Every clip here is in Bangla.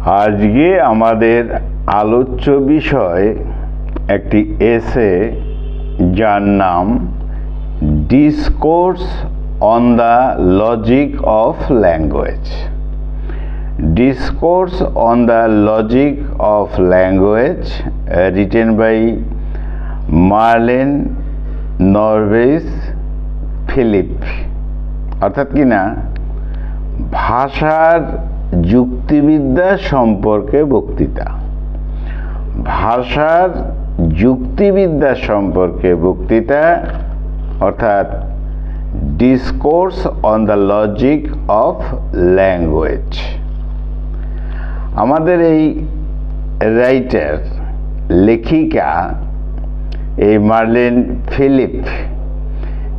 আজকে আমাদের আলোচ্য বিষয় একটি এসে যার নাম discourse on the logic of language. Discourse on the logic of language written by Marlene Nourbese Philip. অর্থাৎ কিনা ভাষার যুক্তিবিদ্যা সম্পর্কে বক্তৃতা। ভাষার যুক্তিবিদ্যা সম্পর্কে বক্তৃতা অর্থাৎ discourse on the logic of language. আমাদের এই রাইটার লেখিকা এই মার্লেন ফিলিপ,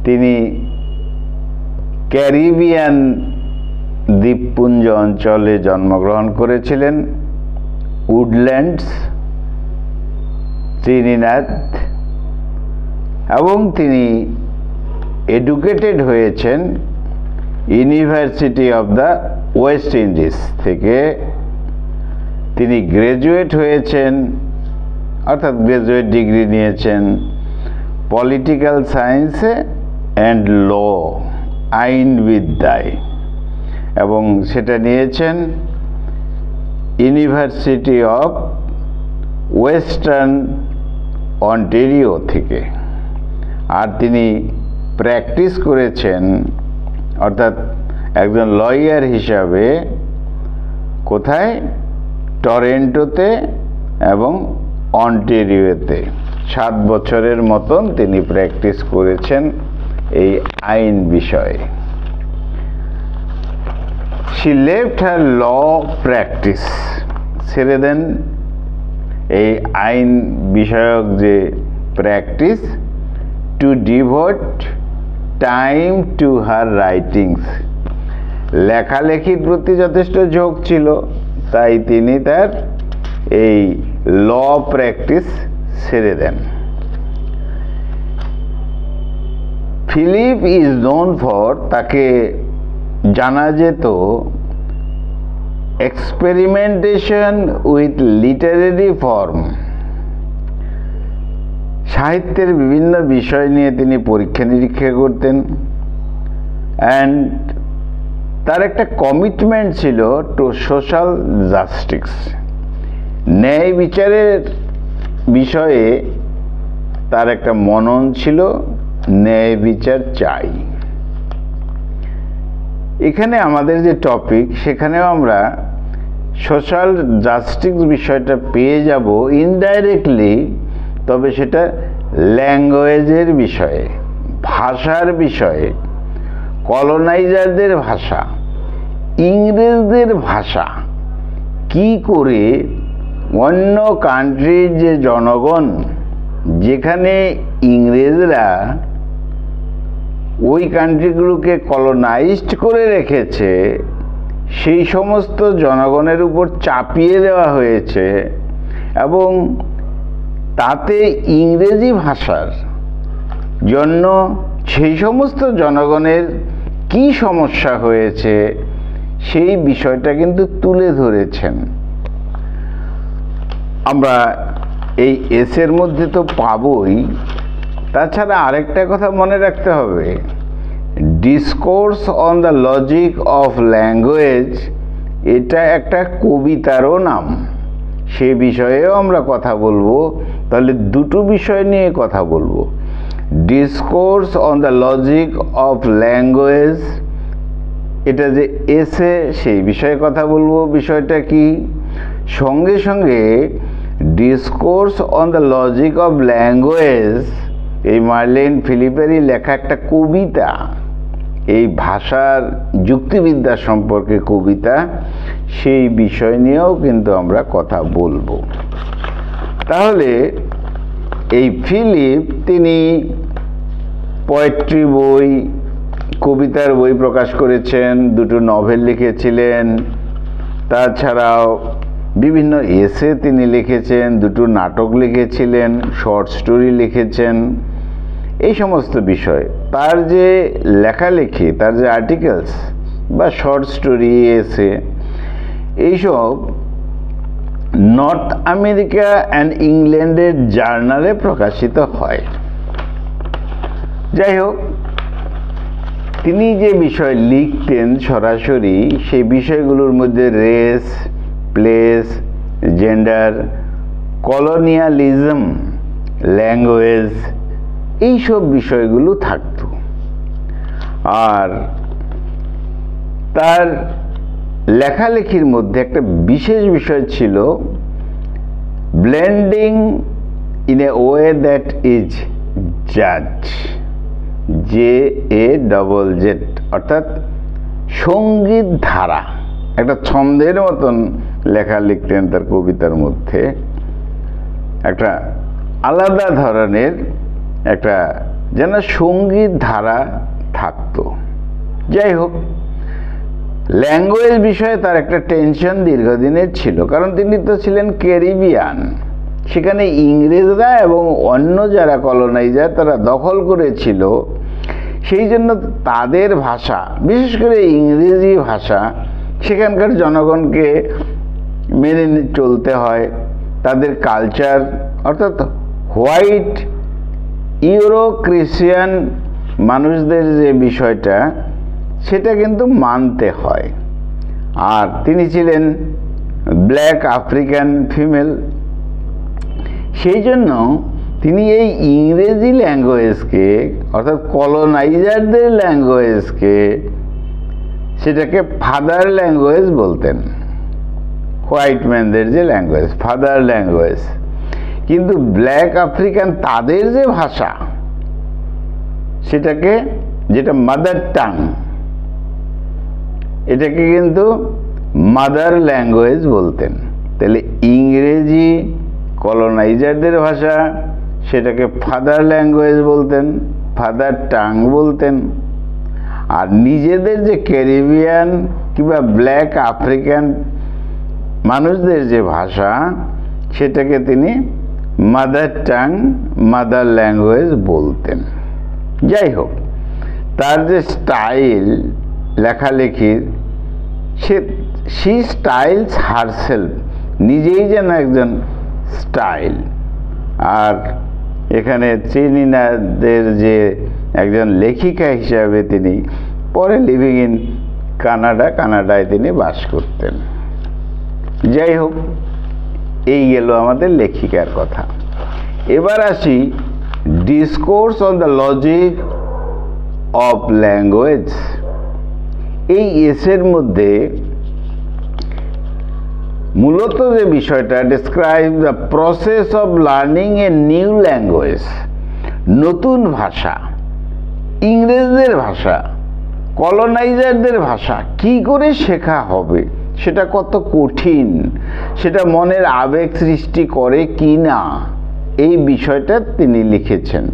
তিনি ক্যারিবিয়ান দ্বীপপুঞ্জ অঞ্চলে জন্মগ্রহণ করেছিলেন, উডল্যান্ডস, ত্রিনিদাদ, এবং তিনি এডুকেটেড হয়েছেন university of the West Indies থেকে। তিনি গ্র্যাজুয়েট হয়েছেন অর্থাৎ গ্র্যাজুয়েট ডিগ্রি নিয়েছেন পলিটিক্যাল সায়েন্সে অ্যান্ড ল, আইনবিদ্যায়, এবং সেটা নিয়েছেন ইউনিভার্সিটি অফ ওয়েস্টার্ন অন্টারিও থেকে। আর তিনি প্র্যাকটিস করেছেন অর্থাৎ একজন লয়ার হিসাবে কোথায়? টরেন্টোতে এবং অন্টারিওতে 7 বছরের মতন তিনি প্র্যাকটিস করেছেন এই আইন বিষয়ে। She left her law practice, ছেড়ে দেন এই আইন বিষয়ক যে practice, to devote time to her writings. লেখালেখির প্রতি যথেষ্ট ঝোঁক ছিল, তাই তিনি তার এই ল প্র্যাকটিস ছেড়ে দেন। ফিলিপ ইজ নোন ফর, তাকে জানা যেত এক্সপেরিমেন্টেশন উইথ লিটারেরি ফর্ম। সাহিত্যের বিভিন্ন বিষয় নিয়ে তিনি পরীক্ষা নিরীক্ষা করতেন, অ্যান্ড তার একটা কমিটমেন্ট ছিল টু সোশ্যাল জাস্টিস। ন্যায় বিচারের বিষয়ে তার একটা মনন ছিল, ন্যায় বিচার চাই। এখানে আমাদের যে টপিক, সেখানেও আমরা সোশ্যাল জাস্টিস বিষয়টা পেয়ে যাব ইনডাইরেক্টলি, তবে সেটা ল্যাঙ্গুয়েজের বিষয়ে, ভাষার বিষয়ে, কলোনাইজারদের ভাষা, ইংরেজদের ভাষা, কি করে অন্য কান্ট্রির যে জনগণ, যেখানে ইংরেজরা ওই কান্ট্রিগুলোকে কলোনাইজড করে রেখেছে, সেই সমস্ত জনগণের উপর চাপিয়ে দেওয়া হয়েছে, এবং তাতে ইংরেজি ভাষার জন্য সেই সমস্ত জনগণের কি সমস্যা হয়েছে সেই বিষয়টা কিন্তু তুলে ধরেছেন। আমরা এই এসের মধ্যে তো পাবই, তাছাড়া আরেকটা কথা মনে রাখতে হবে, discourse on the logic of language এটা একটা কবিতারও নাম। সে বিষয়েও আমরা কথা বলবো। তাহলে দুটো বিষয় নিয়ে কথা বলবো, discourse on the logic of language, এটা যে এসে সেই বিষয়ে কথা বলবো। বিষয়টা কি? সঙ্গে সঙ্গে discourse on the logic of language এই মার্লেন ফিলিপেরই লেখা একটা কবিতা, এই ভাষার যুক্তিবিদ্যা সম্পর্কে কবিতা, সেই বিষয় নিয়েও কিন্তু আমরা কথা বলবো। তাহলে এই ফিলিপ তিনি পোয়েট্রি বই, কবিতার বই প্রকাশ করেছেন, 2টো নভেল লিখেছিলেন, তাছাড়াও বিভিন্ন এসে তিনি লিখেছেন, 2টো নাটক লিখেছিলেন, শর্ট স্টোরি লিখেছেন, এই সমস্ত বিষয়। তার যে লেখালেখি, তার যে আর্টিকেলস বা শর্ট স্টোরি, এসে, এইসব নর্থ আমেরিকা অ্যান্ড ইংল্যান্ডের জার্নালে প্রকাশিত হয়। যাই হোক, তিনি যে বিষয় লিখতেন সরাসরি, সেই বিষয়গুলোর মধ্যে race, place, gender, colonialism, language, এইসব বিষয়গুলো থাকত। আর তার লেখালেখির মধ্যে একটা বিশেষ বিষয় ছিল blending in a way that is জাজ, JAZZ, অর্থাৎ সঙ্গীত ধারা। একটা ছন্দের মতন লেখা লিখতেন তার কবিতার মধ্যে, একটা আলাদা ধরনের একটা যেন সঙ্গীত ধারা থাকতো। যাই হোক, ল্যাঙ্গুয়েজ বিষয়ে তার একটা টেনশন দীর্ঘদিনের ছিল, কারণ তিনি তো ছিলেন ক্যারিবিয়ান। সেখানে ইংরেজরা এবং অন্য যারা কলোনাইজার তারা দখল করেছিল, সেই জন্য তাদের ভাষা, বিশেষ করে ইংরেজি ভাষা, সেখানকার জনগণকে মেনে চলতে হয়। তাদের কালচার, অর্থাৎ হোয়াইট ইউরো ক্রিশ্চিয়ান মানুষদের যে বিষয়টা, সেটা কিন্তু মানতে হয়। আর তিনি ছিলেন ব্ল্যাক আফ্রিকান ফিমেল, সেই জন্য তিনি এই ইংরেজি ল্যাঙ্গুয়েজকে, অর্থাৎ কলোনাইজারদের ল্যাঙ্গুয়েজকে, সেটাকে ফাদার ল্যাঙ্গুয়েজ বলতেন। হোয়াইট ম্যানদের যে ল্যাঙ্গুয়েজ, ফাদার ল্যাঙ্গুয়েজ। কিন্তু ব্ল্যাক আফ্রিকান তাদের যে ভাষা, সেটাকে, যেটা মাদার টাং, এটাকে কিন্তু মাদার ল্যাঙ্গুয়েজ বলতেন। তাহলে ইংরেজি কলোনাইজারদের ভাষা, সেটাকে ফাদার ল্যাঙ্গুয়েজ বলতেন, ফাদার টাং বলতেন। আর নিজেদের যে ক্যারিবিয়ান কিংবা ব্ল্যাক আফ্রিকান মানুষদের যে ভাষা, সেটাকে তিনি মাদার টাং, মাদার ল্যাঙ্গুয়েজ বলতেন। যাই হোক, তার যে স্টাইল লেখালেখির, শি স্টাইলস হারসেলফ, নিজেই যেন একজন স্টাইল। আর এখানে চিনিনাদের যে একজন লেখিকা হিসাবে তিনি পরে লিভিং ইন কানাডায় তিনি বাস করতেন। যাই হোক, এই গেল আমাদের লেখিকার কথা। এবার আসি discourse on the logic of language. এই এসের মধ্যে মূলত যে বিষয়টা, describe the process of learning a new language, নতুন ভাষা, ইংরেজদের ভাষা, কলোনাইজারদের ভাষা কি করে শেখা হবে, সেটা কত কঠিন, সেটা মনের আবেগ সৃষ্টি করে কি না, এই বিষয়টা তিনি লিখেছেন।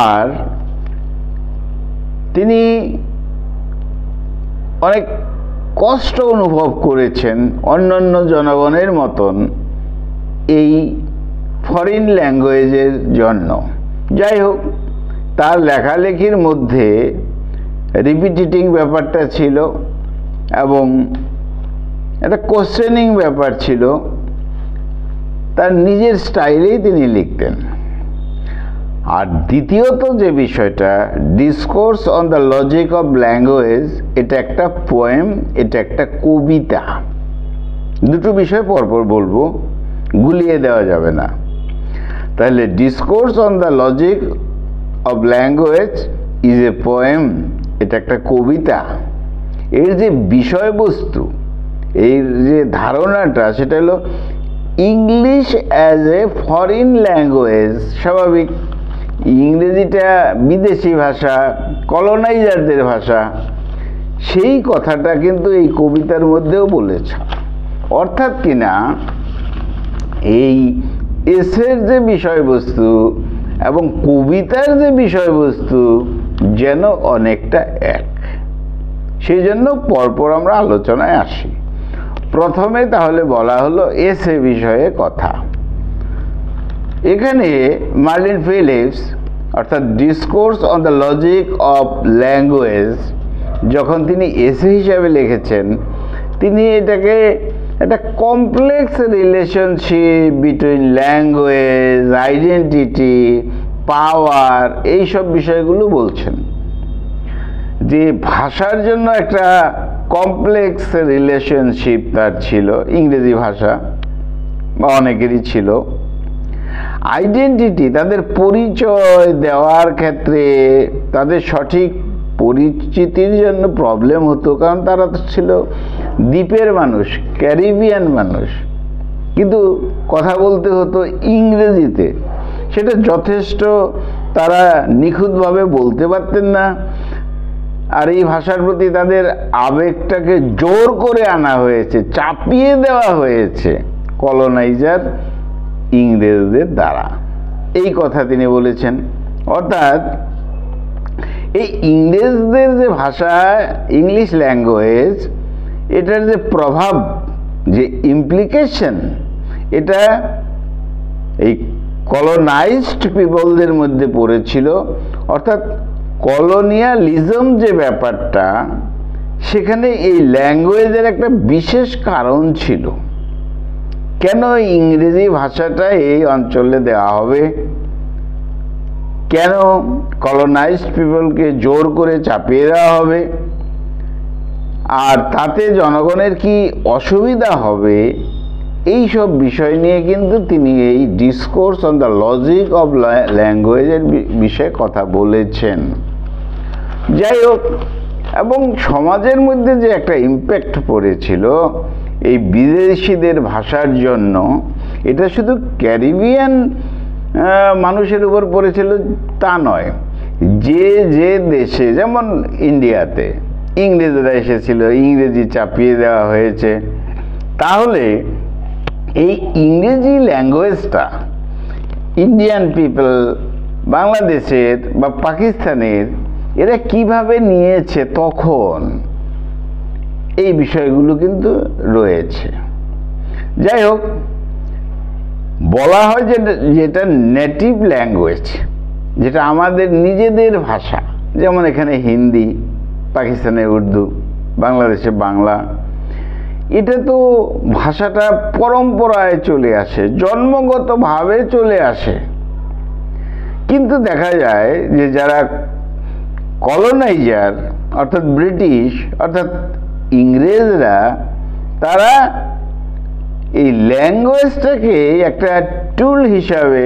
আর তিনি অনেক কষ্ট অনুভব করেছেন অন্যান্য জনগণের মতন এই ফরেন ল্যাঙ্গুয়েজের জন্য। যাই হোক, তার লেখালেখির মধ্যে রিপিটেটিং ব্যাপারটা ছিল এবং একটা কোশ্চেনিং ব্যাপার ছিল। তার নিজের স্টাইলেই তিনি লিখতেন। আর দ্বিতীয়ত যে বিষয়টা, discourse on the logic of language, এটা একটা পোয়েম, এটা একটা কবিতা। দুটো বিষয় পরপর বলবো, গুলিয়ে দেওয়া যাবে না। তাহলে discourse on the logic of language is a poem, এটা একটা কবিতা। এর যে বিষয়বস্তু, এর যে ধারণাটা, সেটা হলো English as a foreign language. স্বাভাবিক, ইংরেজিটা বিদেশি ভাষা, কলোনাইজারদের ভাষা, সেই কথাটা কিন্তু এই কবিতার মধ্যেও বলেছে। অর্থাৎ কিনা এই এসের যে বিষয়বস্তু এবং কবিতার যে বিষয়বস্তু যেন অনেকটা এক। সেই জন্য পরপর আমরা আলোচনায় আসি। প্রথমে তাহলে বলা হলো এসে বিষয়ে কথা। এখানে মার্লিন ফিলিপস, অর্থাৎ discourse on the logic of language, যখন তিনি এসে হিসাবে লিখেছেন, তিনি এটাকে একটা complex relationship between language, identity, power, এইসব বিষয়গুলো বলছেন। যে ভাষার জন্য একটা কমপ্লেক্স রিলেশনশিপ তার ছিল, ইংরেজি ভাষা বা অনেকেরই ছিল। আইডেন্টিটি, তাদের পরিচয় দেওয়ার ক্ষেত্রে তাদের সঠিক পরিচিতির জন্য প্রবলেম হতো, কারণ তারা তো ছিল দ্বীপের মানুষ, ক্যারিবিয়ান মানুষ, কিন্তু কথা বলতে হতো ইংরেজিতে। সেটা যথেষ্ট তারা নিখুঁতভাবে বলতে পারতেন না। আর এই ভাষার প্রতি তাদের আবেগটাকে জোর করে আনা হয়েছে, চাপিয়ে দেওয়া হয়েছে কলোনাইজার ইংরেজদের দ্বারা, এই কথা তিনি বলেছেন। অর্থাৎ এই ইংরেজদের যে ভাষা, ইংলিশ ল্যাঙ্গুয়েজ, এটার যে প্রভাব, যে ইমপ্লিকেশন, এটা এই কলোনাইজড পিপলদের মধ্যে পড়েছিল। অর্থাৎ কলোনিয়ালিজম যে ব্যাপারটা, সেখানে এই ল্যাঙ্গুয়েজের একটা বিশেষ কারণ ছিল। কেন ইংরেজি ভাষাটা এই অঞ্চলে দেওয়া হবে, কেন কলোনাইজড পিপলকে জোর করে চাপিয়ে দেওয়া হবে, আর তাতে জনগণের কি অসুবিধা হবে, এই সব বিষয় নিয়ে কিন্তু তিনি এই discourse on the logic of ল্যাঙ্গুয়েজের বিষয়ে কথা বলেছেন। যাই হোক, এবং সমাজের মধ্যে যে একটা ইম্প্যাক্ট পড়েছিল এই বিদেশিদের ভাষার জন্য, এটা শুধু ক্যারিবিয়ান মানুষের উপর পড়েছিল তা নয়। যে যে দেশে, যেমন ইন্ডিয়াতে ইংরেজরা এসেছিল, ইংরেজি চাপিয়ে দেওয়া হয়েছে, তাহলে এই ইংরেজি ল্যাঙ্গুয়েজটা ইন্ডিয়ান পিপল, বাংলাদেশের বা পাকিস্তানের, এরা কিভাবে নিয়েছে তখন, এই বিষয়গুলো কিন্তু রয়েছে। যাই হোক, বলা হয় যে যেটা নেটিভ ল্যাঙ্গুয়েজ, যেটা আমাদের নিজেদের ভাষা, যেমন এখানে হিন্দি, পাকিস্তানে উর্দু, বাংলাদেশে বাংলা, এটা তো ভাষাটা পরম্পরায় চলে আসে, জন্মগতভাবে চলে আসে। কিন্তু দেখা যায় যে যারা কলোনাইজার, অর্থাৎ ব্রিটিশ, অর্থাৎ ইংরেজরা, তারা এই ল্যাঙ্গুয়েজটাকে একটা টুল হিসাবে,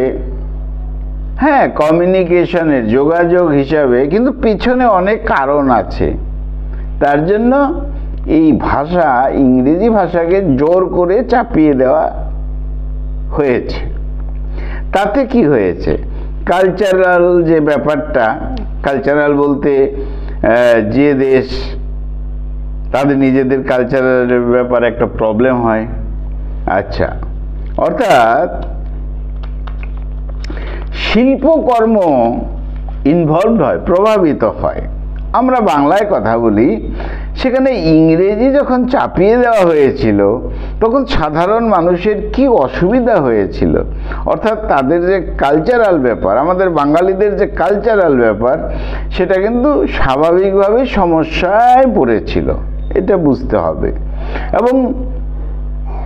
হ্যাঁ, কমিউনিকেশনের, যোগাযোগ হিসাবে, কিন্তু পিছনে অনেক কারণ আছে, তার জন্য এই ভাষা, ইংরেজি ভাষাকে জোর করে চাপিয়ে দেওয়া হয়েছে। তাতে কি হয়েছে, কালচারাল যে ব্যাপারটা, কালচারাল বলতে যে দেশ, তাদের নিজেদের কালচারালের ব্যাপারে একটা প্রবলেম হয়। আচ্ছা, অর্থাৎ শিল্পকর্ম ইনভলভড হয়, প্রভাবিত হয়। আমরা বাংলায় কথা বলি, সেখানে ইংরেজি যখন চাপিয়ে দেওয়া হয়েছিল, তখন সাধারণ মানুষের কি অসুবিধা হয়েছিল। অর্থাৎ তাদের যে কালচারাল ব্যাপার, আমাদের বাঙালিদের যে কালচারাল ব্যাপার, সেটা কিন্তু স্বাভাবিকভাবে সমস্যায় পড়েছিল, এটা বুঝতে হবে। এবং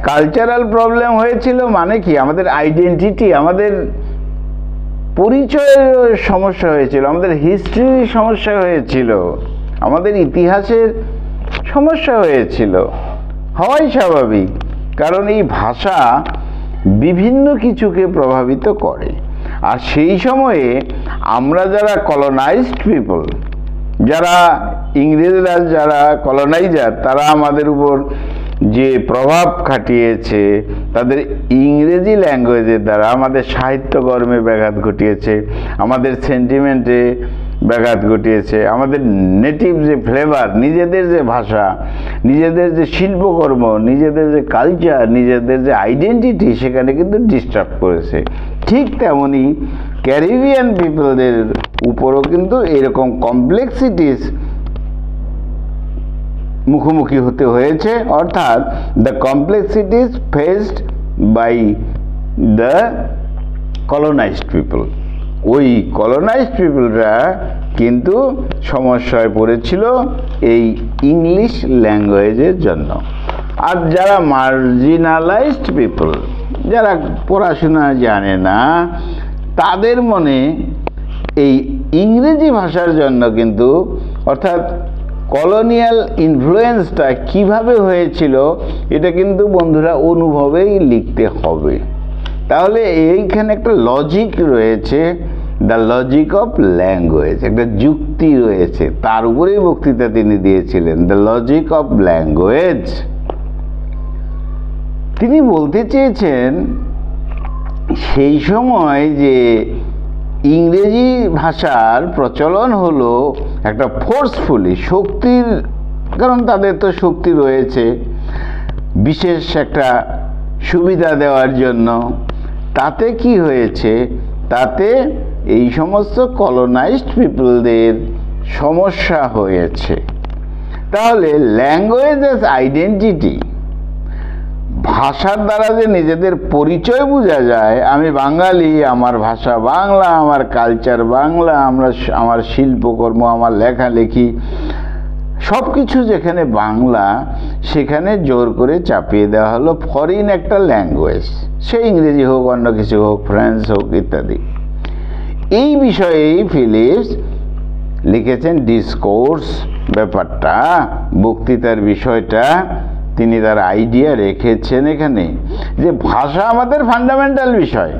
কালচারাল প্রবলেম হয়েছিল মানে কি, আমাদের আইডেন্টিটি, আমাদের পরিচয়ের সমস্যা হয়েছিল, আমাদের হিস্ট্রির সমস্যা হয়েছিল, আমাদের ইতিহাসের সমস্যা হয়েছিল। হওয়াই স্বাভাবিক, কারণ এই ভাষা বিভিন্ন কিছুকে প্রভাবিত করে। আর সেই সময়ে আমরা যারা কলোনাইজড পিপল, যারা ইংরেজরা, যারা কলোনাইজার, তারা আমাদের উপর যে প্রভাব খাটিয়েছে, তাদের ইংরেজি ল্যাঙ্গুয়েজের দ্বারা আমাদের সাহিত্যকর্মে ব্যাঘাত ঘটিয়েছে, আমাদের সেন্টিমেন্টে ব্যাঘাত ঘটিয়েছে, আমাদের নেটিভ যে ফ্লেভার, নিজেদের যে ভাষা, নিজেদের যে শিল্পকর্ম, নিজেদের যে কালচার, নিজেদের যে আইডেন্টিটি, সেখানে কিন্তু ডিস্টার্ব করেছে। ঠিক তেমনি ক্যারিবিয়ান পিপলদের উপরও কিন্তু এরকম কমপ্লেক্সিটিস মুখোমুখি হতে হয়েছে। অর্থাৎ the complexities faced by the colonised people, ওই কলোনাইজড পিপলরা কিন্তু সমস্যায় পড়েছিল এই ইংলিশ ল্যাঙ্গুয়েজের জন্য। আর যারা মার্জিনালাইজড পিপল, যারা পড়াশোনা জানে না, তাদের মনে এই ইংরেজি ভাষার জন্য কিন্তু, অর্থাৎ কলোনিয়াল ইনফ্লুয়েন্সটা কিভাবে হয়েছিল, এটা কিন্তু বন্ধুরা অনুভবেই লিখতে হবে। তাহলে এইখানে একটা লজিক রয়েছে, দ্য লজিক অফ ল্যাঙ্গুয়েজ, একটা যুক্তি রয়েছে, তার উপরেই বক্তৃতা তিনি দিয়েছিলেন, দ্য লজিক অফ ল্যাঙ্গুয়েজ। তিনি বলতে চেয়েছেন সেই সময় যে ইংরেজি ভাষার প্রচলন হলো একটা ফোর্সফুলি, শক্তির, কারণ তাদের তো শক্তি রয়েছে, বিশেষ একটা সুবিধা দেওয়ার জন্য। তাতে কি হয়েছে, তাতে এই সমস্ত কলোনাইজড পিপলদের সমস্যা হয়েছে। তাহলে ল্যাঙ্গুয়েজ অ্যাজ আইডেন্টিটি, ভাষার দ্বারা যে নিজেদের পরিচয় বোঝা যায়, আমি বাঙালি, আমার ভাষা বাংলা, আমার কালচার বাংলা, আমার শিল্পকর্ম, আমার লেখালেখি সব কিছু যেখানে বাংলা, সেখানে জোর করে চাপিয়ে দেওয়া হলো ফরেন একটা ল্যাঙ্গুয়েজ, সে ইংরেজি হোক, অন্য কিছু হোক, ফ্রেঞ্চ হোক ইত্যাদি। এই বিষয়েই ফিলিপস লিখেছেন ডিসকোর্স ব্যাপারটা, বক্তৃতার বিষয়টা তিনি তার আইডিয়া রেখেছেন এখানে, যে ভাষা আমাদের ফান্ডামেন্টাল বিষয়,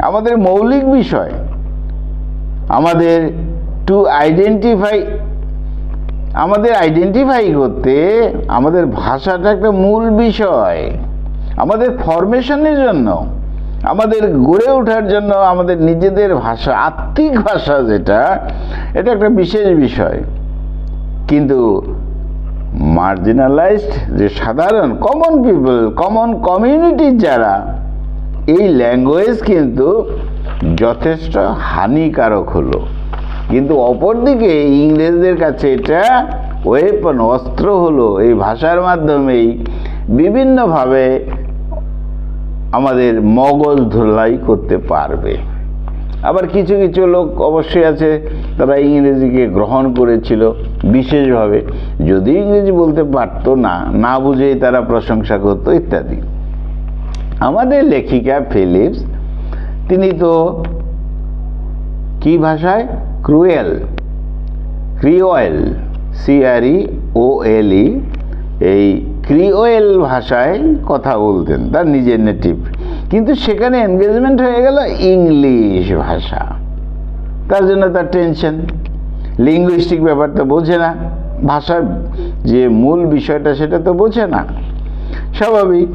আমাদের মৌলিক বিষয়, আমাদের আইডেন্টিফাই করতে আমাদের ভাষাটা একটা মূল বিষয়, আমাদের ফরমেশনের জন্য, আমাদের গড়ে ওঠার জন্য আমাদের নিজেদের ভাষা, আত্মিক ভাষা যেটা, এটা একটা বিশেষ বিষয়। কিন্তু মার্জিনালাইজড যে সাধারণ কমন পিপল, কমন কমিউনিটির যারা, এই ল্যাঙ্গুয়েজ কিন্তু যথেষ্ট হানিকারক হলো। কিন্তু অপরদিকে ইংরেজদের কাছে এটা ওয়েপন, অস্ত্র হলো, এই ভাষার মাধ্যমেই বিভিন্নভাবে আমাদের মগজ ধোলাই করতে পারবে। আবার কিছু কিছু লোক অবশ্যই আছে, তারা ইংরেজিকে গ্রহণ করেছিল বিশেষভাবে, যদি ইংরেজি বলতে পারতো না, না বুঝেই তারা প্রশংসা করতো ইত্যাদি। আমাদের লেখিকা ফিলিপস, তিনি তো কি ভাষায়, ক্রিওল, CREOLE, এই ক্রিওল ভাষায় কথা বলতেন, তার নিজের নেটিভ, কিন্তু সেখানে এনগেজমেন্ট হয়ে গেল ইংলিশ ভাষা। তার জন্য তার টেনশন, লিঙ্গুইস্টিক ব্যাপারটা বোঝে না, ভাষার যে মূল বিষয়টা সেটা তো বোঝে না, স্বাভাবিক।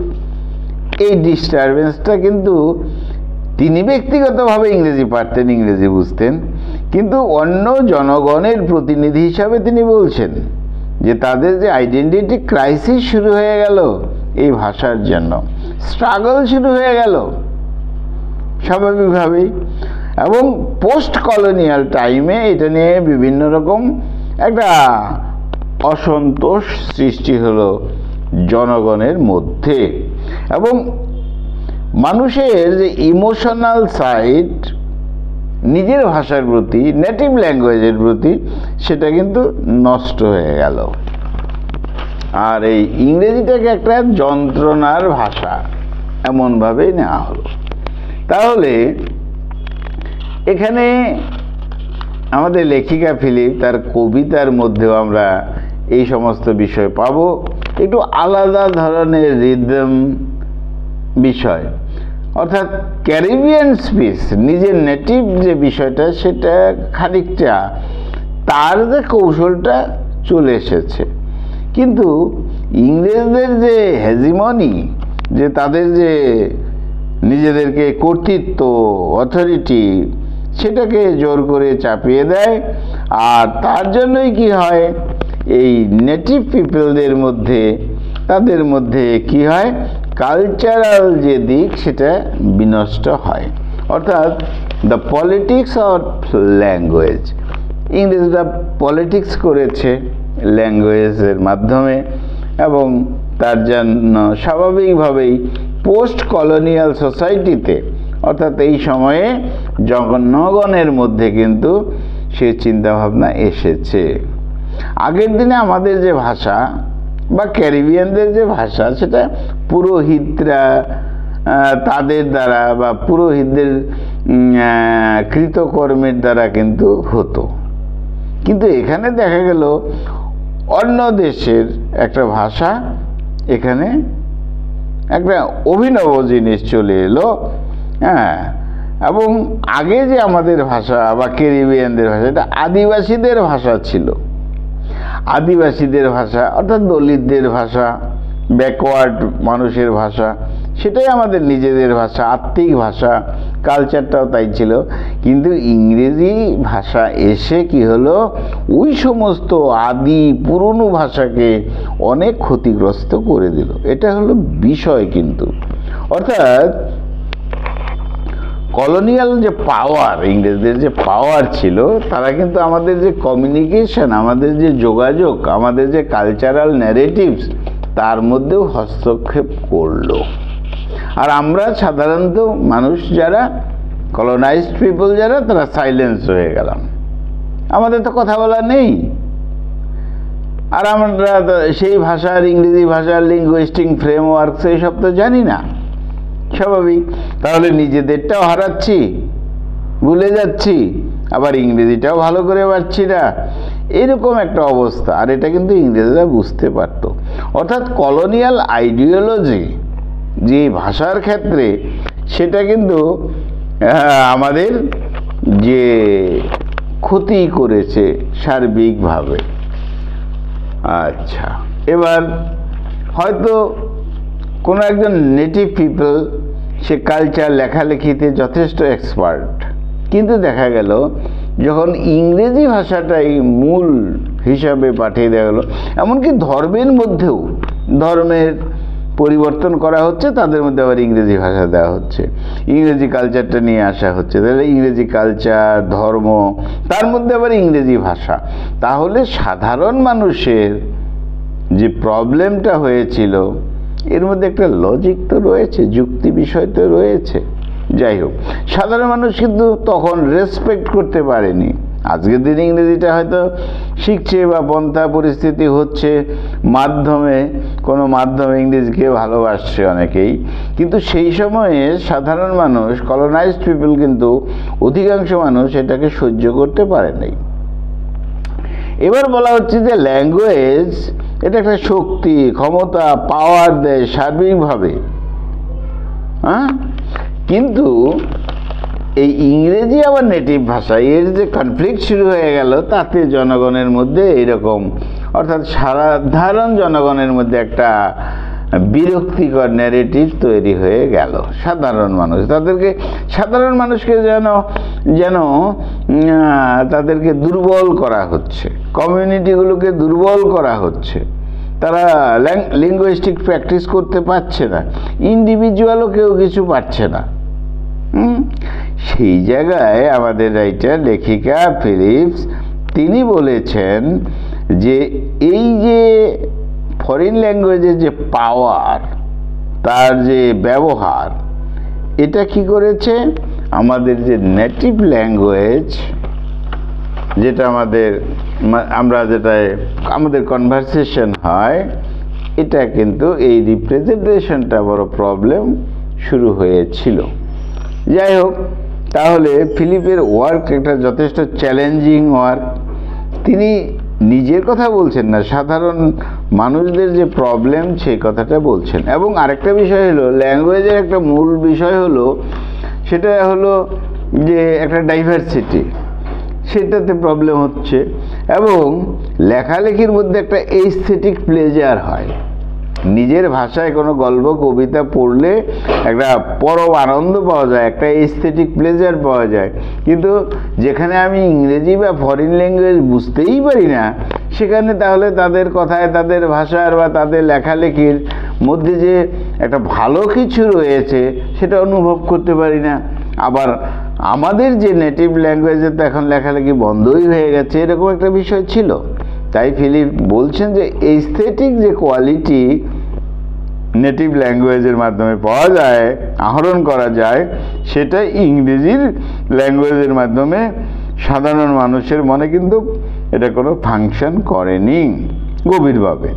এই ডিস্টারবেন্সটা কিন্তু, তিনি ব্যক্তিগতভাবে ইংরেজি পারতেন, ইংরেজি বুঝতেন, কিন্তু অন্য জনগণের প্রতিনিধি হিসাবে তিনি বলছেন যে তাদের যে আইডেন্টিটি ক্রাইসিস শুরু হয়ে গেল এই ভাষার জন্য, স্ট্রাগল শুরু হয়ে গেল স্বাভাবিকভাবেই। এবং পোস্ট কলোনিয়াল টাইমে এটা নিয়ে বিভিন্ন রকম একটা অসন্তোষ সৃষ্টি হলো জনগণের মধ্যে, এবং মানুষের যে ইমোশনাল সাইড নিজের ভাষার প্রতি, নেটিভ ল্যাঙ্গুয়েজের প্রতি, সেটা কিন্তু নষ্ট হয়ে গেল। আর এই ইংরেজিটাকে একটা যন্ত্রণার ভাষা এমনভাবেই নেওয়া হলো। তাহলে এখানে আমাদের লেখিকা ফিলিপ তার কবিতার মধ্যেও আমরা এই সমস্ত বিষয় পাবো, একটু আলাদা ধরনের রিদম বিষয়, অর্থাৎ ক্যারিবিয়ান স্পিচ, নিজের নেটিভ যে বিষয়টা, সেটা খানিকটা তার যে কৌশলটা চলে এসেছে। কিন্তু ইংরেজদের যে হেজিমনি, যে তাদের যে নিজেদেরকে কর্তৃত্ব, অথরিটি, সেটাকে জোর করে চাপিয়ে দেয়। আর তার জন্যই কি হয়, এই নেটিভ পিপলদের মধ্যে, তাদের মধ্যে কি হয়, কালচারাল যে দিক সেটা বিনষ্ট হয়। অর্থাৎ দ্য পলিটিক্স অফ ল্যাঙ্গুয়েজ, ইংরেজরা পলিটিক্স করেছে ল্যাঙ্গুয়েজের মাধ্যমে, এবং তার জন্য স্বাভাবিকভাবেই পোস্ট কলোনিয়াল সোসাইটিতে, অর্থাৎ এই সময়ে জনগণের মধ্যে কিন্তু সে চিন্তাভাবনা এসেছে। আগের দিনে আমাদের যে ভাষা, বা ক্যারিবিয়ানদের যে ভাষা, সেটা পুরোহিতরা তাদের দ্বারা বা পুরোহিতদের কৃতকর্মের দ্বারা কিন্তু হতো। কিন্তু এখানে দেখা গেল অন্য দেশের একটা ভাষা, এখানে একটা অভিনব জিনিস চলে এলো। হ্যাঁ, এবং আগে যে আমাদের ভাষা বা ক্যারিবিয়ানদের ভাষা, এটা আদিবাসীদের ভাষা ছিল। আদিবাসীদের ভাষা অর্থাৎ দলিতদের ভাষা, ব্যাকওয়ার্ড মানুষের ভাষা, সেটাই আমাদের নিজেদের ভাষা, আত্মিক ভাষা, কালচারটাও তাই ছিল। কিন্তু ইংরেজি ভাষা এসে কি হলো, ওই সমস্ত আদি পুরনো ভাষাকে অনেক ক্ষতিগ্রস্ত করে দিল। এটা হলো বিষয়। কিন্তু অর্থাৎ কলোনিয়াল যে পাওয়ার, ইংরেজদের যে পাওয়ার ছিল, তারা কিন্তু আমাদের যে কমিউনিকেশন, আমাদের যে যোগাযোগ, আমাদের যে কালচারাল ন্যারেটিভস, তার মধ্যেও হস্তক্ষেপ করলো। আর আমরা সাধারণত মানুষ যারা, কলোনাইজড পিপল যারা, তারা সাইলেন্স হয়ে গেলাম। আমাদের তো কথা বলা নেই, আর আমরা সেই ভাষার, ইংরেজি ভাষার লিঙ্গুইস্টিক ফ্রেমওয়ার্ক এইসব তো জানি না। স্বাভাবিক। তাহলে নিজেদেরটাও হারাচ্ছি, ভুলে যাচ্ছি, আবার ইংরেজিটাও ভালো করে পারছি না, এরকম একটা অবস্থা। আর এটা কিন্তু ইংরেজরা বুঝতে পারত। অর্থাৎ কলোনিয়াল আইডিওলজি যে ভাষার ক্ষেত্রে, সেটা কিন্তু আমাদের যে ক্ষতি করেছে সার্বিকভাবে। আচ্ছা, এবার হয়তো কোনো একজন নেটিভ পিপল, সে কালচার লেখালেখিতে যথেষ্ট এক্সপার্ট, কিন্তু দেখা গেল যখন ইংরেজি ভাষাটাই মূল হিসাবে পাঠিয়ে দেওয়া গেলো, এমনকি ধর্মের মধ্যেও ধর্মের পরিবর্তন করা হচ্ছে, তাদের মধ্যে আবার ইংরেজি ভাষা দেওয়া হচ্ছে, ইংরেজি কালচারটা নিয়ে আসা হচ্ছে। তাহলে ইংরেজি কালচার, ধর্ম, তার মধ্যে আবার ইংরেজি ভাষা। তাহলে সাধারণ মানুষের যে প্রবলেমটা হয়েছিল, এর মধ্যে একটা লজিক তো রয়েছে, যুক্তি বিষয় তো রয়েছে। যাই হোক, সাধারণ মানুষ কিন্তু তখন রেসপেক্ট করতে পারেনি। আজকের দিনে ইংরেজিটা হয়তো শিখছে বা পন্থা পরিস্থিতি হচ্ছে, মাধ্যমে কোনো মাধ্যমে ইংরেজিকে ভালোবাসছে অনেকেই, কিন্তু সেই সময়ে সাধারণ মানুষ, কলোনাইজড পিপল, কিন্তু অধিকাংশ মানুষ এটাকে সহ্য করতে পারে নাই। এবার বলা হচ্ছে যে ল্যাঙ্গুয়েজ এটা একটা শক্তি, ক্ষমতা, পাওয়ার দেয় সার্বিকভাবে। হ্যাঁ, কিন্তু এই ইংরেজি আবার নেটিভ ভাষা, এর যে কনফ্লিক্ট শুরু হয়ে গেল, তাতে জনগণের মধ্যে এইরকম, অর্থাৎ সাধারণ জনগণের মধ্যে একটা বিরক্তিকর ন্যারেটিভ তৈরি হয়ে গেল। সাধারণ মানুষ, সাধারণ মানুষকে যেন তাদেরকে দুর্বল করা হচ্ছে, কমিউনিটিগুলোকে দুর্বল করা হচ্ছে। তারা লিঙ্গুইস্টিক প্র্যাকটিস করতে পারছে না, ইন্ডিভিজুয়ালও কেউ কিছু পারছে না। সেই জায়গায় আমাদের রাইটার, লেখিকা ফিলিপস, তিনি বলেছেন যে এই যে ফরেন ল্যাঙ্গুয়েজের যে পাওয়ার, তার যে ব্যবহার, এটা কি করেছে, আমাদের যে নেটিভ ল্যাঙ্গুয়েজ, যেটা আমাদের কনভারসেশন হয়, এটা কিন্তু এই রিপ্রেজেন্টেশনটা বড় প্রবলেম শুরু হয়েছিল। যাই হোক, তাহলে ফিলিপের ওয়ার্ক একটা যথেষ্ট চ্যালেঞ্জিং ওয়ার্ক। তিনি নিজের কথা বলছেন না, সাধারণ মানুষদের যে প্রবলেম, সেই কথাটা বলছেন। এবং আরেকটা বিষয় হলো, ল্যাঙ্গুয়েজের একটা মূল বিষয় হলো, সেটা হলো যে একটা ডাইভার্সিটি, সেটাতে প্রবলেম হচ্ছে। এবং লেখালেখির মধ্যে একটা এস্থেটিক প্লেজার হয়। নিজের ভাষায় কোনো গল্প, কবিতা পড়লে একটা পরম আনন্দ পাওয়া যায়, একটা এস্থেটিক প্লেজার পাওয়া যায়। কিন্তু যেখানে আমি ইংরেজি বা ফরেন ল্যাঙ্গুয়েজ বুঝতেই পারি না, সেখানে তাহলে তাদের কথায়, তাদের ভাষার বা তাদের লেখালেখির মধ্যে যে একটা ভালো কিছু রয়েছে, সেটা অনুভব করতে পারি না। আবার আমাদের যে নেটিভ ল্যাঙ্গুয়েজে তো এখন লেখালেখি বন্ধই হয়ে গেছে, এরকম একটা বিষয় ছিল। তাই ফিলিপ বলছেন যে এস্থেটিক যে কোয়ালিটি নেটিভ ল্যাঙ্গুয়েজের মাধ্যমে পাওয়া যায়, আহরণ করা যায়, সেটা ইংরেজির ল্যাঙ্গুয়েজের মাধ্যমে সাধারণ মানুষের মনে কিন্তু এটা কোনো ফাংশন করেনি গভীরভাবে।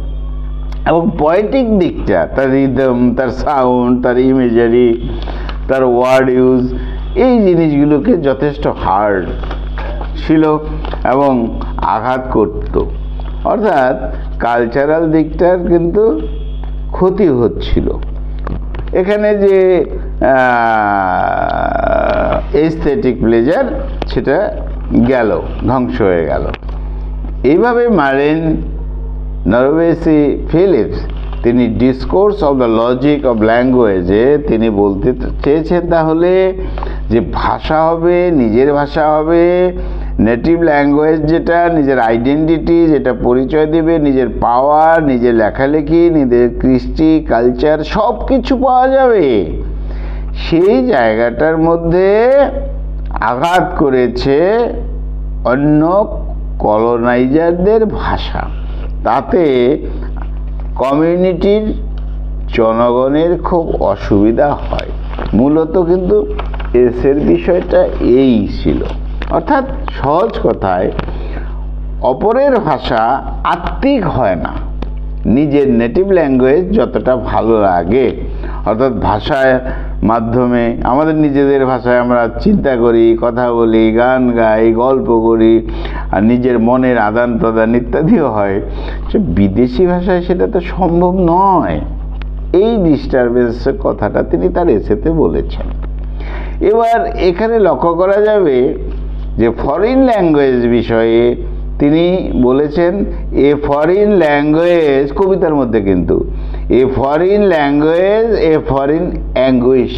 এবং পয়েটিক দিকটা, তার রিদম, তার সাউন্ড, তার ইমেজারি, তার ওয়ার্ড ইউজ, এই জিনিসগুলোকে যথেষ্ট হার্ড ছিল এবং আঘাত করত। অর্থাৎ কালচারাল দিকটার কিন্তু ক্ষতি হচ্ছিল। এখানে যে এস্থেটিক প্লেজার সেটা গেল, ধ্বংস হয়ে গেল। এইভাবে মার্টিন নরওয়েসি ফিলিপস তিনি discourse of the logic of ল্যাঙ্গুয়েজে তিনি বলতে চেয়েছেন তাহলে যে ভাষা হবে, নিজের ভাষা হবে, নেটিভ ল্যাঙ্গুয়েজ যেটা নিজের আইডেন্টিটি, যেটা পরিচয় দেবে, নিজের পাওয়ার, নিজের লেখালেখি, নিজের কৃষ্টি, কালচার সব কিছু পাওয়া যাবে। সেই জায়গাটার মধ্যে আঘাত করেছে অন্য কলোনাইজারদের ভাষা। তাতে কমিউনিটির জনগণের খুব অসুবিধা হয়। মূলত কিন্তু এসের বিষয়টা এই ছিল। অর্থাৎ সহজ কথায় অপরের ভাষা আত্মিক হয় না, নিজের নেটিভ ল্যাঙ্গুয়েজ যতটা ভালো লাগে। অর্থাৎ ভাষার মাধ্যমে আমাদের নিজেদের ভাষায় আমরা চিন্তা করি, কথা বলি, গান গাই, গল্প করি, আর নিজের মনের আদান প্রদান ইত্যাদিও হয়। সে বিদেশি ভাষায় সেটা তো সম্ভব নয়। এই ডিস্টারবেন্সের কথাটা তিনি তার এসেতে বলেছেন। এবার এখানে লক্ষ্য করা যাবে যে ফরেন ল্যাঙ্গুয়েজ বিষয়ে তিনি বলেছেন, এ ফরেন ল্যাঙ্গুয়েজ, কবিতার মধ্যে কিন্তু, এ ফরেন ল্যাঙ্গুয়েজ এ ফরেন অ্যাঙ্গুইশ,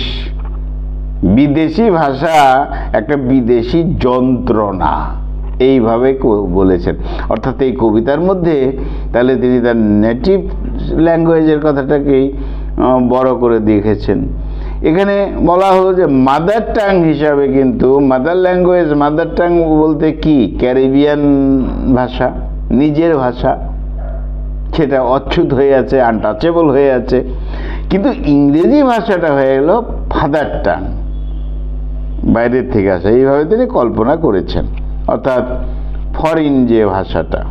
বিদেশি ভাষা একটা বিদেশি যন্ত্রণা, এইভাবে বলেছেন। অর্থাৎ এই কবিতার মধ্যে তাহলে তিনি তার নেটিভ ল্যাঙ্গুয়েজের কথাটাকেই বড় করে দেখেছেন। এখানে বলা হলো যে মাদার টাং হিসাবে, কিন্তু মাদার ল্যাঙ্গুয়েজ, মাদার টাং বলতে কি, ক্যারিবিয়ান ভাষা, নিজের ভাষা, সেটা অচ্ছুত হয়ে আছে, আনটাচেবল হয়ে আছে। কিন্তু ইংরেজি ভাষাটা হয়ে গেল ফাদার টাং, বাইরের থেকে আসা, এইভাবে তিনি কল্পনা করেছেন। অর্থাৎ ফরেন যে ভাষাটা।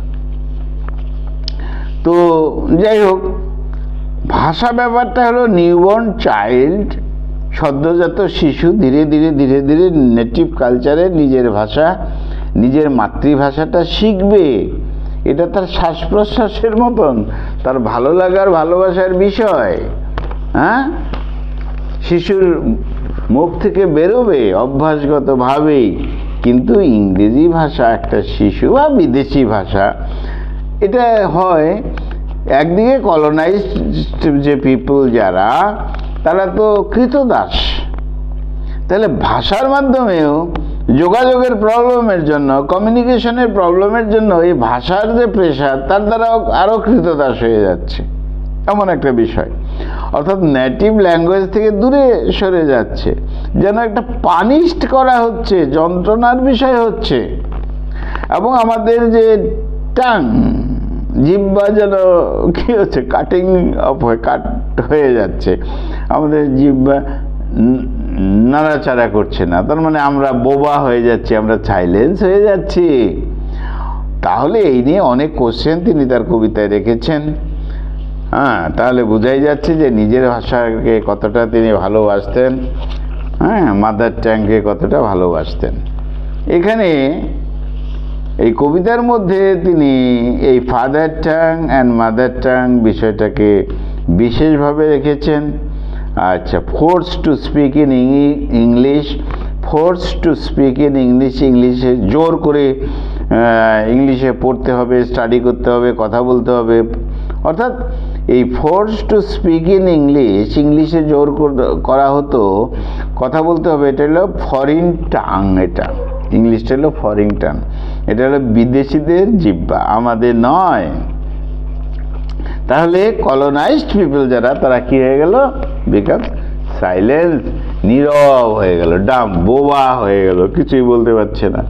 তো যাই হোক, ভাষা ব্যাপারটা হলো নিউবর্ন চাইল্ড, সদ্যজাত শিশু ধীরে ধীরে ধীরে ধীরে নেটিভ কালচারে নিজের ভাষা, নিজের মাতৃভাষাটা শিখবে। এটা তার শ্বাস প্রশ্বাসের মতন, তার ভালো লাগার, ভালোবাসার বিষয়। হ্যাঁ, শিশুর মুখ থেকে বেরোবে অভ্যাসগতভাবেই। কিন্তু ইংরেজি ভাষা একটা শিশু বা বিদেশি ভাষা, এটা হয় একদিকে কলোনাইজড যে পিপল যারা, তারা তো কৃতদাস। তাহলে ভাষার মাধ্যমেও যোগাযোগের প্রবলেমের জন্য, কমিউনিকেশনের প্রবলেমের জন্য এই ভাষার যে প্রেশার, তার দ্বারা আরও কৃতদাস হয়ে যাচ্ছে, এমন একটা বিষয়। অর্থাৎ নেটিভ ল্যাঙ্গুয়েজ থেকে দূরে সরে যাচ্ছে, যেন একটা পানিশড করা হচ্ছে, যন্ত্রণার বিষয় হচ্ছে। এবং আমাদের যে টাং, জিহ্বা যেন কি হচ্ছে, কাটিং অফ কাট হয়ে যাচ্ছে, আমাদের জিহ্বা নাড়াচাড়া করছে না। তার মানে আমরা বোবা হয়ে যাচ্ছি, আমরা সাইলেন্স হয়ে যাচ্ছি। তাহলে এই নিয়ে অনেক কোশ্চেন তিনি তার কবিতায় রেখেছেন। হ্যাঁ, তাহলে বোঝাই যাচ্ছে যে নিজের ভাষাকে কতটা তিনি ভালোবাসতেন, হ্যাঁ, মাদার ট্যাংকে কতটা ভালোবাসতেন। এখানে এই কবিতার মধ্যে তিনি এই father tongue and mother tongue বিষয়টাকে বিশেষভাবে রেখেছেন। আচ্ছা, force to speak in English, force to speak in English, ইংলিশে জোর করে ইংলিশে পড়তে হবে, স্টাডি করতে হবে, কথা বলতে হবে। অর্থাৎ এই force to speak in English, ইংলিশে জোর করা হতো, কথা বলতে হবে, এটা হলো ফরেন টাং। এটা ইংলিশটা হলো ফরেন টাং, এটা হলো বিদেশিদের জিহ্বা, আমাদের নয়। তাহলে কলোনাইজড পিপল যারা, তারা কি হয়ে গেল, বিকাম সাইলেন্স, নীরব হয়ে গেল, ডাম, বোবা হয়ে গেল, কিছুই বলতে পারছে না।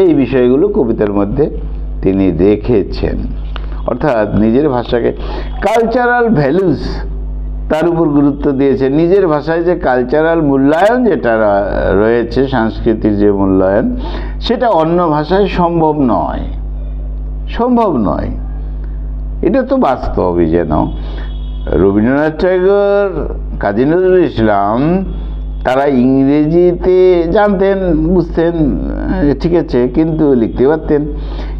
এই বিষয়গুলো কবিতার মধ্যে তিনি রেখেছেন। অর্থাৎ নিজের ভাষাকে, কালচারাল ভ্যালুস, তার উপর গুরুত্ব দিয়েছে। নিজের ভাষায় যে কালচারাল মূল্যায়ন যেটা রয়েছে, সংস্কৃতির যে মূল্যায়ন, সেটা অন্য ভাষায় সম্ভব নয়, সম্ভব নয়। এটা তো বাস্তবই। যেন রবীন্দ্রনাথ ঠাকুর, কাজী নজরুল ইসলাম তারা ইংরেজিতে জানতেন, বুঝতেন, ঠিক আছে, কিন্তু লিখতে পারতেন,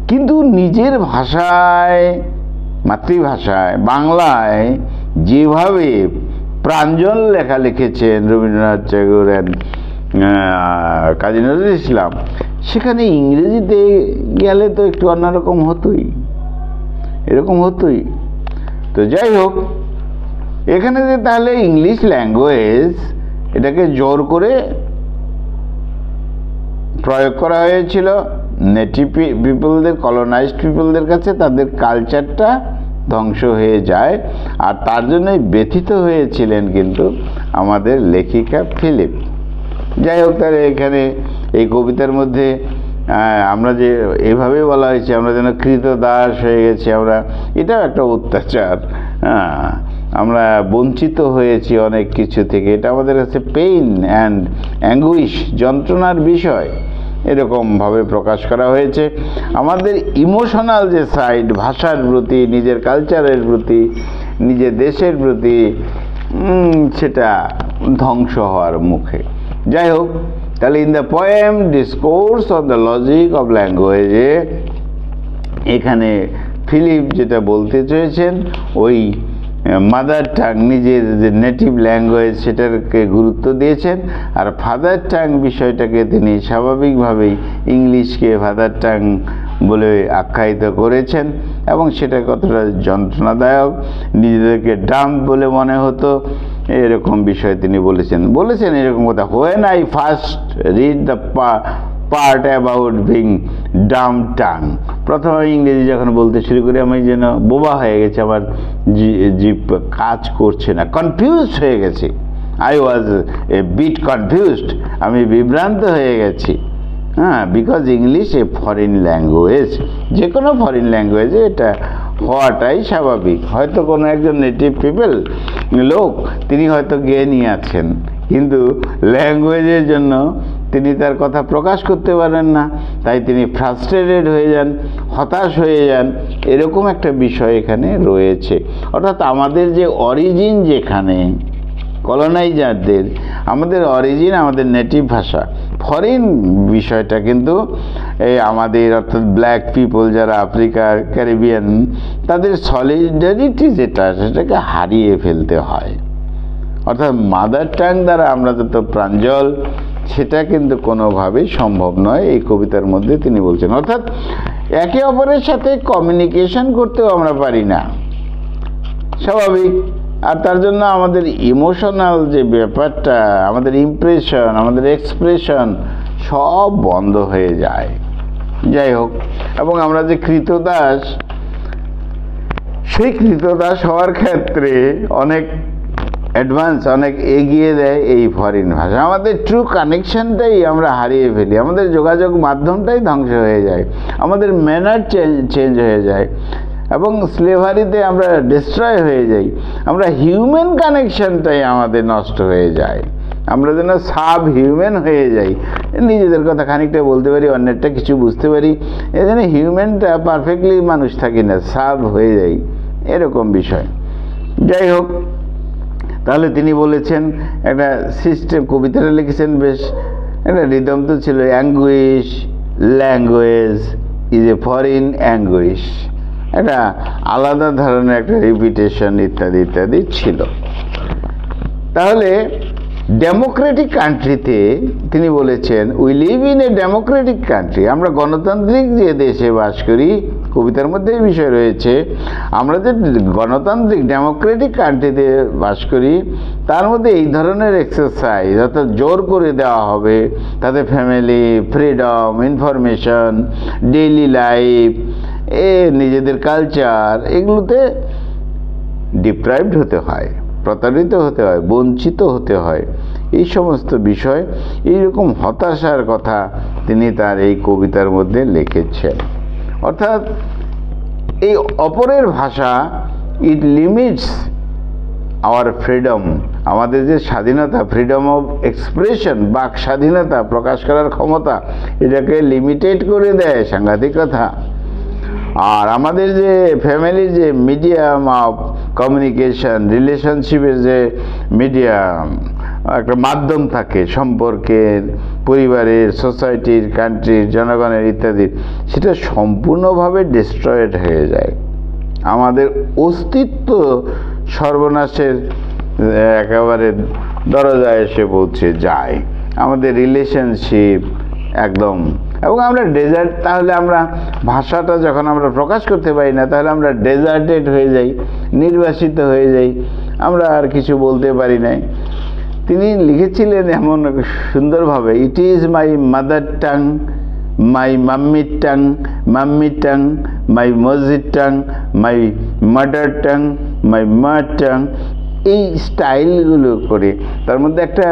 কিন্তু নিজের ভাষায়, মাতৃভাষায় বাংলায় যেভাবে প্রাঞ্জল লেখা লিখেছেন রবীন্দ্রনাথ ঠাকুর কাজী নজরুল ইসলাম, সেখানে ইংরেজিতে গেলে তো একটু অন্যরকম হতোই, এরকম হতোই। তো যাই হোক, এখানে যে তাহলে ইংলিশ ল্যাঙ্গুয়েজ এটাকে জোর করে প্রয়োগ করা হয়েছিল নেটিভ পিপলদের, কলোনাইজড পিপলদের কাছে, তাদের কালচারটা ধ্বংস হয়ে যায়, আর তার জন্যই ব্যথিত হয়েছিলেন কিন্তু আমাদের লেখিকা ফিলিপ। যাই হোক, তাহলে এখানে এই কবিতার মধ্যে আমরা যে এভাবে বলা হয়েছে, আমরা যেন কৃতদাস হয়ে গেছি, আমরা, এটাও একটা অত্যাচার। আমরা বঞ্চিত হয়েছি অনেক কিছু থেকে, এটা আমাদের কাছে পেইন অ্যান্ড অ্যাঙ্গুইশ, যন্ত্রণার বিষয়, এরকমভাবে প্রকাশ করা হয়েছে। আমাদের ইমোশনাল যে সাইড, ভাষার প্রতি, নিজের কালচারের প্রতি, নিজের দেশের প্রতি, সেটা ধ্বংস হওয়ার মুখে। যাই হোক, তাহলে in the poem discourse on the logic of ল্যাঙ্গুয়েজে এখানে ফিলিপ যেটা বলতে চেয়েছেন, ওই মাদার টাং, নিজের যে নেটিভ ল্যাঙ্গুয়েজ সেটাকে গুরুত্ব দিয়েছেন, আর ফাদার টাং বিষয়টাকে তিনি স্বাভাবিকভাবেই ইংলিশকে ফাদার টাং বলে আখ্যায়িত করেছেন, এবং সেটা কতটা যন্ত্রণাদায়ক, নিজেদেরকে ডাম্প বলে মনে হতো, এরকম বিষয় তিনি বলেছেন এরকম কথা। When I first read the part about being Dam tongue, প্রথমে ইংরেজি যখন বলতে শুরু করি আমি যেন বোবা হয়ে গেছি, আমার জিভ কাজ করছে না, কনফিউজড হয়ে গেছি। I was a bit confused, আমি বিভ্রান্ত হয়ে গেছি। Because English a foreign language, যে কোনো ফরেন ল্যাঙ্গুয়েজে এটা হওয়াটাই স্বাভাবিক। হয়তো কোনো একজন নেটিভ পিপল লোক, তিনি হয়তো জ্ঞানী আছেন, কিন্তু ল্যাঙ্গুয়েজের জন্য তিনি তার কথা প্রকাশ করতে পারেন না, তাই তিনি ফ্রাস্ট্রেটেড হয়ে যান, হতাশ হয়ে যান, এরকম একটা বিষয় এখানে রয়েছে। অর্থাৎ আমাদের যে অরিজিন, যেখানে কলোনাইজারদের, আমাদের অরিজিন আমাদের নেটিভ ভাষা, ফরেন বিষয়টা কিন্তু এই আমাদের, অর্থাৎ ব্ল্যাক পিপল যারা আফ্রিকার, ক্যারিবিয়ান, তাদের সলিডারিটি যেটা, সেটাকে হারিয়ে ফেলতে হয়। অর্থাৎ মাদার টাং দ্বারা আমরা যত প্রাঞ্জল, সেটা কিন্তু কোনোভাবেই সম্ভব নয়, এই কবিতার মধ্যে তিনি বলছেন। অর্থাৎ একে অপরের সাথে কমিউনিকেশন করতেও আমরা পারি না, স্বাভাবিক। আর তার জন্য আমাদের ইমোশনাল যে ব্যাপারটা, আমাদের ইমপ্রেশন, আমাদের এক্সপ্রেশন সব বন্ধ হয়ে যায়। যাই হোক, এবং আমরা যে কৃতদাস, সেই কৃতদাস হওয়ার ক্ষেত্রে অনেক অ্যাডভান্স, অনেক এগিয়ে দেয় এই ফরেন ভাষা। আমাদের ট্রু কানেকশনটাই আমরা হারিয়ে ফেলি, আমাদের যোগাযোগ মাধ্যমটাই ধ্বংস হয়ে যায়, আমাদের ম্যানার চেঞ্জ হয়ে যায়, এবং স্লেভারিতে আমরা ডিস্ট্রয় হয়ে যাই, আমরা হিউম্যান কানেকশনটাই আমাদের নষ্ট হয়ে যায়, আমরা যেন সাব হিউম্যান হয়ে যাই। নিজেদের কথা খানিকটা বলতে পারি, অন্যেরটা কিছু বুঝতে পারি, এই জন্য হিউম্যানটা পারফেক্টলি মানুষ থাকি না, সাব হয়ে যাই, এরকম বিষয়। যাই হোক, তাহলে তিনি বলেছেন একটা সিস্টেম, কবিতাটা লিখেছেন, বেশ একটা রিদম তো ছিল, anguish language is a foreign anguish, একটা আলাদা ধরনের একটা রিপিটেশন ইত্যাদি ইত্যাদি ছিল। তাহলে ডেমোক্রেটিক কান্ট্রিতে তিনি বলেছেন, we live in a democratic country, আমরা গণতান্ত্রিক যে দেশে বাস করি, কবিতার মধ্যে এই বিষয় রয়েছে, আমরা যে গণতান্ত্রিক ডেমোক্রেটিক কান্ট্রিতে বাস করি, তার মধ্যে এই ধরনের এক্সারসাইজ, অর্থাৎ জোর করে দেওয়া হবে, তাতে family, freedom, information, daily life, নিজেদের কালচার, এগুলোতে ডিপ্রাইভড হতে হয়, প্রতারিত হতে হয়, বঞ্চিত হতে হয়, এই সমস্ত বিষয়, এইরকম হতাশার কথা তিনি তার এই কবিতার মধ্যে লিখেছেন। অর্থাৎ এই অপরের ভাষা, ইট লিমিটস আওয়ার ফ্রিডম, আমাদের যে স্বাধীনতা, ফ্রিডম অফ এক্সপ্রেশন, বাক স্বাধীনতা, প্রকাশ করার ক্ষমতা, এটাকে লিমিটেড করে দেয়, সাংঘাতিক কথা। আর আমাদের যে ফ্যামিলির যে মিডিয়াম অফ কমিউনিকেশন, রিলেশনশিপের যে মিডিয়াম, একটা মাধ্যম থাকে সম্পর্কের, পরিবারের, সোসাইটির, কান্ট্রির, জনগণের ইত্যাদি, সেটা সম্পূর্ণভাবে ডিস্ট্রয়েড হয়ে যায়। আমাদের অস্তিত্ব সর্বনাশের একেবারে দরজায় এসে পৌঁছে যায়। আমাদের রিলেশনশিপ একদম, এবং আমরা ডেজার্ট, তাহলে আমরা ভাষাটা যখন আমরা প্রকাশ করতে পারি না, তাহলে আমরা ডেজার্টেড হয়ে যাই, নির্বাসিত হয়ে যাই, আমরা আর কিছু বলতে পারি না। তিনি লিখেছিলেন এমন সুন্দরভাবে, it is my mother tongue, my mummy tongue, my মসজিদ tongue, my mother tongue, my মা টাং। এই স্টাইলগুলো করে তার মধ্যে একটা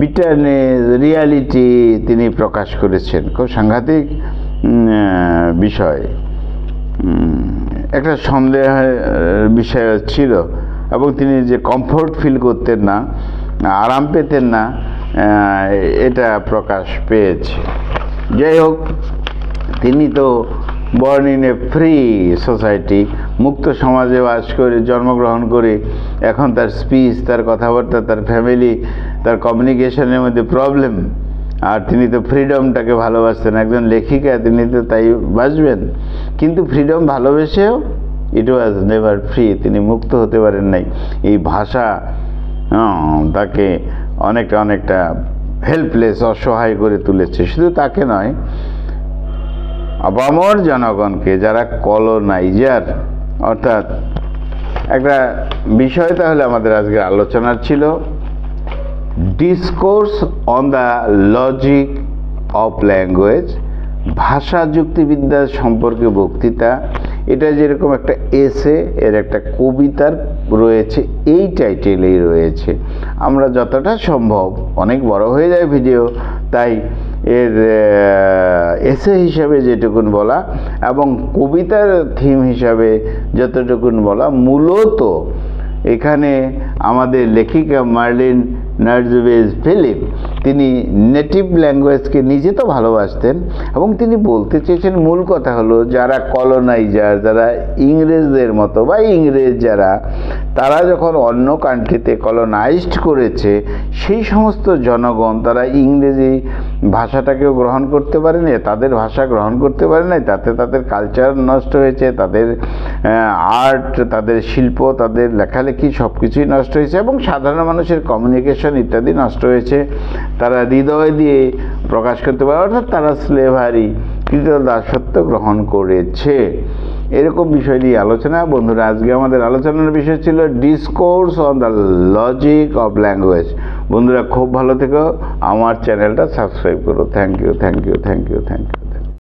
বিটারনেস, রিয়ালিটি তিনি প্রকাশ করেছেন। খুব সাংঘাতিক বিষয়, একটা সন্দেহের বিষয় ছিল, এবং তিনি যে কমফোর্ট ফিল করতেন না, আরাম পেতেন না, এটা প্রকাশ পেয়েছে। যাই হোক, তিনি তো born in a free society, মুক্ত সমাজে বাস করে, জন্মগ্রহণ করে, এখন তার স্পিচ, তার কথাবার্তা, তার ফ্যামিলি, তার কমিউনিকেশনের মধ্যে প্রবলেম। আর তিনি তো ফ্রিডমটাকে ভালোবাসতেন, একজন লেখিকা, তিনি তো তাই বাসবেন। কিন্তু ফ্রিডম ভালোবেসেও ইট ওয়াজ নেভার ফ্রি, তিনি মুক্ত হতে পারেন নাই। এই ভাষা তাকে অনেকটা হেল্পলেস, অসহায় করে তুলেছে। শুধু তাকে নয়, আপামর জনগণকে, যারা কলোনাইজার, অর্থাৎ একটা বিষয় তাহলে আমাদের আজকের আলোচনার ছিল discourse on the logic of language, ভাষা যুক্তিবিদ্যা সম্পর্কে বক্তৃতা। এটা যেরকম একটা এসে, এর একটা কবিতার রয়েছে, এই টাইটেলেই রয়েছে। আমরা যতটা সম্ভব, অনেক বড় হয়ে যায় ভিডিও, তাই এর এসে হিসাবে যেটুকুন বলা এবং কবিতার থিম হিসাবে যতটুকুন বলা, মূলত এখানে আমাদের লেখিকা মার্লিন নার্জভেজ ফিলিপ, তিনি নেটিভ ল্যাঙ্গুয়েজকে নিজে তো ভালোবাসতেন, এবং তিনি বলতে চেয়েছেন মূল কথা হলো, যারা কলোনাইজার, যারা ইংরেজদের মতো বা ইংরেজ যারা, তারা যখন অন্য কান্ট্রিতে কলোনাইজড করেছে, সেই সমস্ত জনগণ তারা ইংরেজি ভাষাটাকেও গ্রহণ করতে পারে না, তাদের ভাষা গ্রহণ করতে পারে না, তাতে তাদের কালচার নষ্ট হয়েছে, তাদের আর্ট, তাদের শিল্প, তাদের লেখালেখি সব কিছুই নষ্ট হয়েছে, এবং সাধারণ মানুষের কমিউনিকেশন ইত্যাদি নষ্ট হয়েছে। তারা হৃদয় দিয়ে প্রকাশ করতে পারে, অর্থাৎ তারা স্লেভারি, কৃতদাসত্ব গ্রহণ করেছে। এরকম বিষয় নিয়ে আলোচনা। বন্ধুরা, আজকে আমাদের আলোচনার বিষয় ছিল discourse on the logic of language. বন্ধুরা, খুব ভালো থেকো, আমার চ্যানেলটা সাবস্ক্রাইব করো। Thank you.